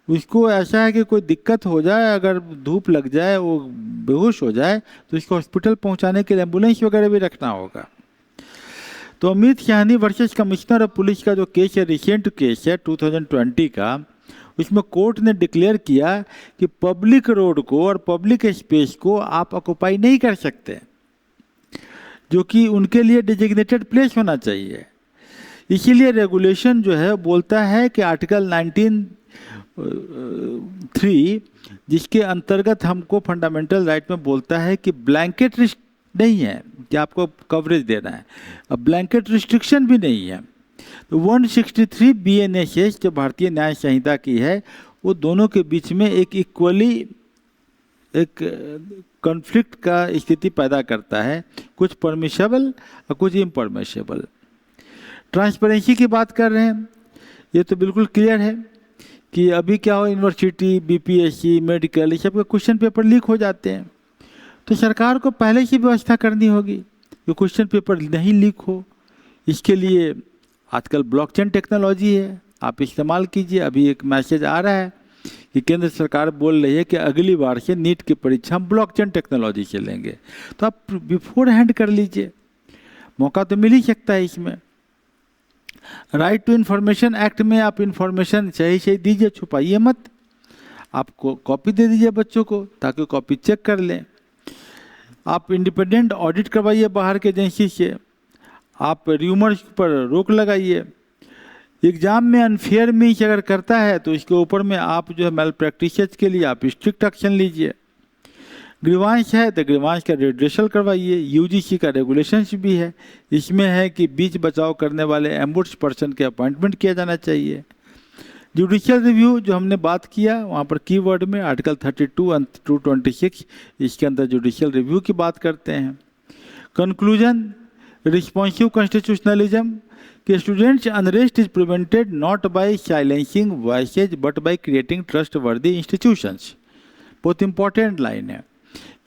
उसको ऐसा है कि कोई दिक्कत हो जाए, अगर धूप लग जाए, वो बेहोश हो जाए, तो उसको हॉस्पिटल पहुंचाने के लिए एम्बुलेंस वगैरह भी रखना होगा। तो Amit Shahani versus commissioner of police का जो केस है, रिसेंट केस है 2020 का, उसमें कोर्ट ने डिक्लेयर किया कि पब्लिक रोड को और पब्लिक स्पेस को आप ऑक्युपाई नहीं कर सकते, जो कि उनके लिए डिजिग्नेटेड प्लेस होना चाहिए। इसीलिए रेगुलेशन जो है बोलता है कि आर्टिकल 19(3) जिसके अंतर्गत हमको फंडामेंटल राइट में बोलता है कि ब्लैंकेट नहीं है कि आपको कवरेज देना है, अब ब्लैंकेट रिस्ट्रिक्शन भी नहीं है। तो 163 BNSS जो भारतीय न्याय संहिता की है, वो दोनों के बीच में एक इक्वली एक कॉन्फ्लिक्ट का स्थिति पैदा करता है, कुछ परमिशेबल और कुछ इम्परमिशेबल। ट्रांसपेरेंसी की बात कर रहे हैं, ये तो बिल्कुल क्लियर है कि अभी क्या हो, यूनिवर्सिटी, BPSC, मेडिकल, ये सब के क्वेश्चन पेपर लीक हो जाते हैं। तो सरकार को पहले ही व्यवस्था करनी होगी कि क्वेश्चन पेपर नहीं लीक हो। इसके लिए आजकल ब्लॉकचेन टेक्नोलॉजी है, आप इस्तेमाल कीजिए। अभी एक मैसेज आ रहा है कि केंद्र सरकार बोल रही है कि अगली बार से नीट की परीक्षा हम ब्लॉकचेन टेक्नोलॉजी से लेंगे, तो आप बिफोर हैंड कर लीजिए, मौका तो मिल ही सकता है इसमें। राइट टू इन्फॉर्मेशन एक्ट में आप इन्फॉर्मेशन सही सही दीजिए, छुपाइए मत, आपको कॉपी दे दीजिए बच्चों को ताकि कॉपी चेक कर लें। आप इंडिपेंडेंट ऑडिट करवाइए बाहर के एजेंसी से, आप र्यूमर्स पर रोक लगाइए। एग्जाम में अनफेयर में अगर करता है तो इसके ऊपर में आप जो है मेल प्रैक्टिसेस के लिए आप स्ट्रिक्ट एक्शन लीजिए। ग्रीवांश है तो ग्रीवांश का रिड्रेसल करवाइए। यूजीसी का रेगुलेशंस भी है, इसमें है कि बीच बचाव करने वाले एम्बुड्स पर्सन के अपॉइंटमेंट किया जाना चाहिए। जुडिशियल रिव्यू जो हमने बात किया वहाँ पर कीवर्ड में आर्टिकल 32 और 226 इसके अंदर जुडिशियल रिव्यू की बात करते हैं। कंक्लूजन, रिस्पॉन्सिव कॉन्स्टिट्यूशनलिज्म कि students unrest is prevented not by silencing voices but by creating trustworthy institutions. बहुत इंपॉर्टेंट लाइन है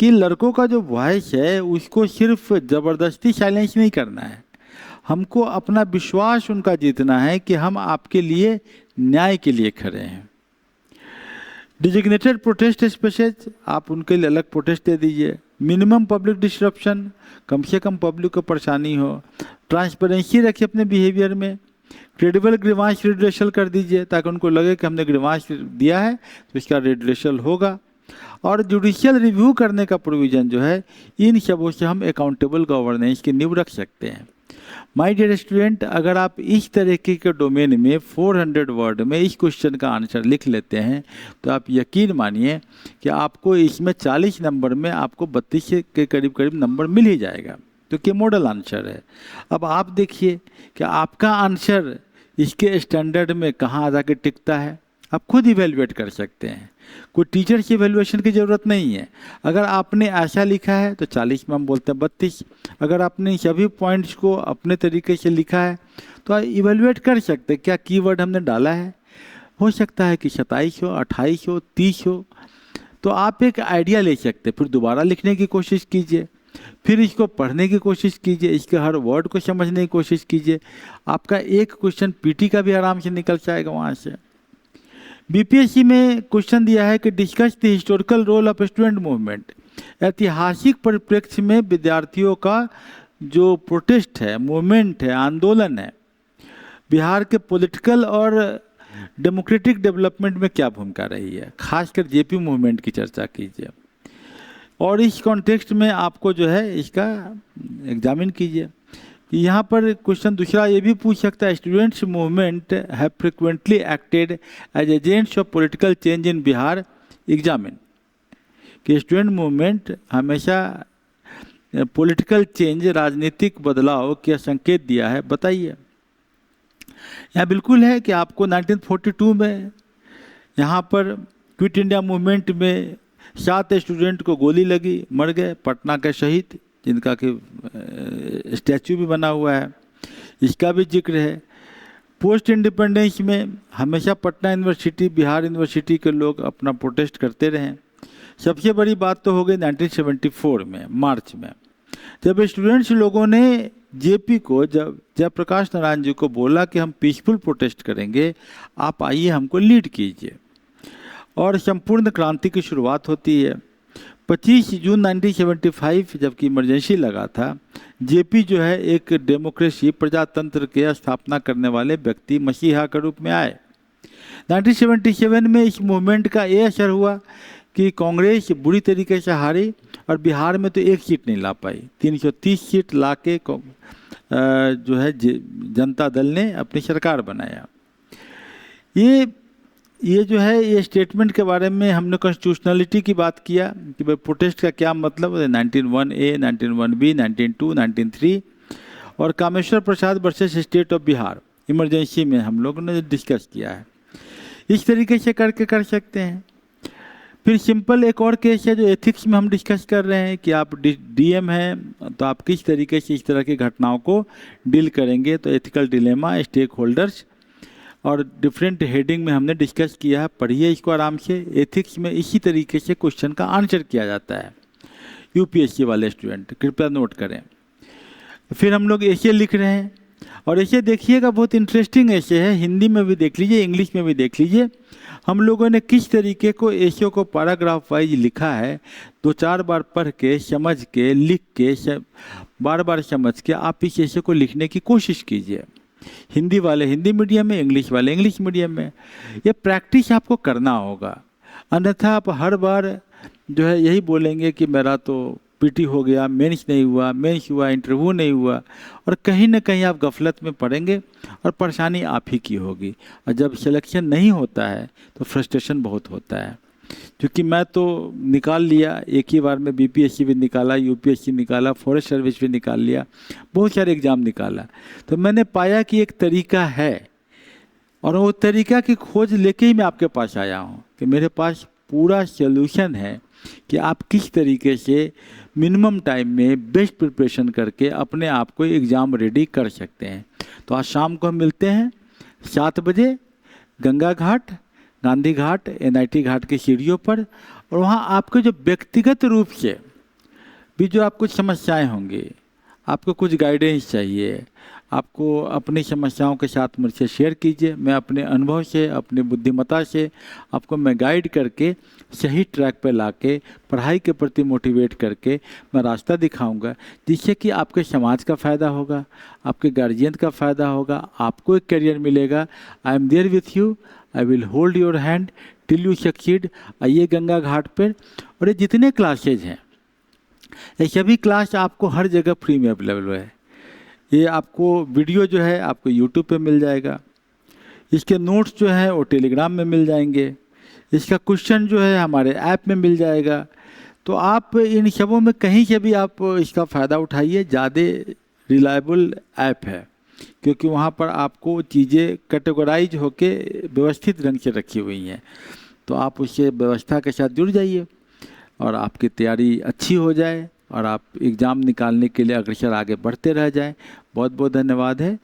कि लड़कों का जो वॉइस है उसको सिर्फ ज़बरदस्ती साइलेंस नहीं करना है, हमको अपना विश्वास उनका जीतना है कि हम आपके लिए न्याय के लिए खड़े हैं। डिजिग्नेटेड प्रोटेस्ट स्पेसेस आप उनके लिए अलग प्रोटेस्ट दे दीजिए। मिनिमम पब्लिक डिस्ट्रप्शन, कम से कम पब्लिक को परेशानी हो। ट्रांसपेरेंसी रखिए अपने बिहेवियर में। क्रेडिबल ग्रीवांस रिड्रेसल कर दीजिए ताकि उनको लगे कि हमने ग्रीवांस दिया है तो इसका रिड्रेसल होगा। और जुडिशियल रिव्यू करने का प्रोविज़न जो है, इन सबों से हम अकाउंटेबल गवर्नेंस की नींव रख सकते हैं। माय डियर स्टूडेंट, अगर आप इस तरीके के डोमेन में 400 वर्ड में इस क्वेश्चन का आंसर लिख लेते हैं तो आप यकीन मानिए कि आपको इसमें 40 नंबर में आपको 32 के करीब करीब नंबर मिल ही जाएगा, तो क्या मॉडल आंसर है। अब आप देखिए कि आपका आंसर इसके स्टैंडर्ड में कहाँ जाके टिकता है, आप खुद इवेलुएट कर सकते हैं। कोई टीचर की इवेल्युएशन की ज़रूरत नहीं है। अगर आपने ऐसा लिखा है तो 40 में हम बोलते हैं 32। अगर आपने सभी पॉइंट्स को अपने तरीके से लिखा है तो आप इवेल्युएट कर सकते हैं क्या कीवर्ड हमने डाला है। हो सकता है कि 27 हो, 28 हो, 30 हो, तो आप एक आइडिया ले सकते हैं। फिर दोबारा लिखने की कोशिश कीजिए, फिर इसको पढ़ने की कोशिश कीजिए, इसके हर वर्ड को समझने की कोशिश कीजिए। आपका एक क्वेश्चन पीटी का भी आराम से निकल जाएगा वहाँ से। बीपीएससी में क्वेश्चन दिया है कि discuss the historical role of student movement. ऐतिहासिक परिप्रेक्ष्य में विद्यार्थियों का जो प्रोटेस्ट है, मूवमेंट है, आंदोलन है, बिहार के पॉलिटिकल और डेमोक्रेटिक डेवलपमेंट में क्या भूमिका रही है, खासकर जेपी मूवमेंट की चर्चा कीजिए। और इस कॉन्टेक्स्ट में आपको जो है इसका एग्जामिन कीजिए। यहाँ पर क्वेश्चन दूसरा ये भी पूछ सकता है, students movement have frequently acted as agents of political change in Bihar, examine. कि स्टूडेंट मूवमेंट हमेशा पॉलिटिकल चेंज, राजनीतिक बदलाव का संकेत दिया है, बताइए। यहाँ बिल्कुल है कि आपको 1942 में यहाँ पर क्विट इंडिया मूवमेंट में 7 स्टूडेंट को गोली लगी, मर गए, पटना के शहीद, जिनका कि स्टैचू भी बना हुआ है, इसका भी जिक्र है। पोस्ट इंडिपेंडेंस में हमेशा पटना यूनिवर्सिटी, बिहार यूनिवर्सिटी के लोग अपना प्रोटेस्ट करते रहे। सबसे बड़ी बात तो हो गई 1974 में मार्च में, जब स्टूडेंट्स लोगों ने जेपी को, जब जयप्रकाश नारायण जी को बोला कि हम पीसफुल प्रोटेस्ट करेंगे, आप आइए हमको लीड कीजिए, और संपूर्ण क्रांति की शुरुआत होती है। 25 जून 1975 जबकि इमरजेंसी लगा था, जेपी जो है एक डेमोक्रेसी, प्रजातंत्र के स्थापना करने वाले व्यक्ति, मसीहा के रूप में आए। 1977 में इस मूवमेंट का ये असर हुआ कि कांग्रेस बुरी तरीके से हारी और बिहार में तो एक सीट नहीं ला पाई। 330 सीट ला के जो है जनता दल ने अपनी सरकार बनाया। ये जो है ये स्टेटमेंट के बारे में हमने कॉन्स्टिट्यूशनलिटी की बात किया कि भाई प्रोटेस्ट का क्या मतलब है। 1901A, 1901B, 1902, 1903 और Kameshwar Prasad versus state of Bihar emergency में हम लोगों ने डिस्कस किया है। इस तरीके से करके कर सकते हैं। फिर सिंपल एक और केस है जो एथिक्स में हम डिस्कस कर रहे हैं कि आप डीएम हैं तो आप किस तरीके से इस तरह की घटनाओं को डील करेंगे। तो एथिकल डिलेमा, स्टेक होल्डर्स और डिफरेंट हेडिंग में हमने डिस्कस किया है, पढ़िए इसको आराम से। एथिक्स में इसी तरीके से क्वेश्चन का आंसर किया जाता है। यूपीएससी वाले स्टूडेंट कृपया नोट करें। फिर हम लोग ऐसे लिख रहे हैं और ऐसे देखिएगा, बहुत इंटरेस्टिंग ऐसे है, हिंदी में भी देख लीजिए, इंग्लिश में भी देख लीजिए। हम लोगों ने किस तरीके को एशियो को पैराग्राफ वाइज लिखा है, 2-4 बार पढ़ के, समझ के, लिख के, बार बार समझ के आप इस एशियो को लिखने की कोशिश कीजिए। हिंदी वाले हिंदी मीडियम में, इंग्लिश वाले इंग्लिश मीडियम में। ये प्रैक्टिस आपको करना होगा, अन्यथा आप हर बार जो है यही बोलेंगे कि मेरा तो पीटी हो गया, मेंस नहीं हुआ, मेंस हुआ, इंटरव्यू नहीं हुआ, और कहीं ना कहीं आप गफलत में पड़ेंगे और परेशानी आप ही की होगी। और जब सिलेक्शन नहीं होता है तो फ्रस्ट्रेशन बहुत होता है। क्योंकि मैं तो निकाल लिया, एक ही बार में बीपीएससी भी निकाला, यूपीएससी निकाला, फॉरेस्ट सर्विस भी निकाल लिया, बहुत सारे एग्ज़ाम निकाला। तो मैंने पाया कि एक तरीका है, और वो तरीका की खोज लेके ही मैं आपके पास आया हूँ कि मेरे पास पूरा सॉल्यूशन है कि आप किस तरीके से मिनिमम टाइम में बेस्ट प्रिपरेशन करके अपने आप को एग्ज़ाम रेडी कर सकते हैं। तो आज शाम को हम मिलते हैं 7 बजे गंगा घाट, गांधी घाट, एनआईटी घाट की सीढ़ियों पर, और वहाँ आपको जो व्यक्तिगत रूप से भी जो आपको समस्याएं होंगी, आपको कुछ गाइडेंस चाहिए, आपको अपनी समस्याओं के साथ मुझसे शेयर कीजिए। मैं अपने अनुभव से, अपनी बुद्धिमत्ता से आपको मैं गाइड करके सही ट्रैक पर लाके पढ़ाई के प्रति मोटिवेट करके मैं रास्ता दिखाऊंगा, जिससे कि आपके समाज का फ़ायदा होगा, आपके गार्जियन का फ़ायदा होगा, आपको एक करियर मिलेगा। I am there with you, I will hold your hand till you succeed. आइए गंगा घाट पर, और ये जितने क्लासेज हैं ये सभी क्लास आपको हर जगह फ्री में अवेलेबल है। ये आपको वीडियो जो है आपको यूट्यूब पे मिल जाएगा, इसके नोट्स जो है वो टेलीग्राम में मिल जाएंगे, इसका क्वेश्चन जो है हमारे ऐप में मिल जाएगा। तो आप इन सबों में कहीं से भी आप इसका फ़ायदा उठाइए। ज़्यादा रिलायबल ऐप है, क्योंकि वहाँ पर आपको चीज़ें कैटेगराइज होके व्यवस्थित ढंग से रखी हुई हैं। तो आप उससे व्यवस्था के साथ जुड़ जाइए और आपकी तैयारी अच्छी हो जाए और आप एग्ज़ाम निकालने के लिए अग्रसर आगे बढ़ते रह जाएं। बहुत बहुत धन्यवाद है।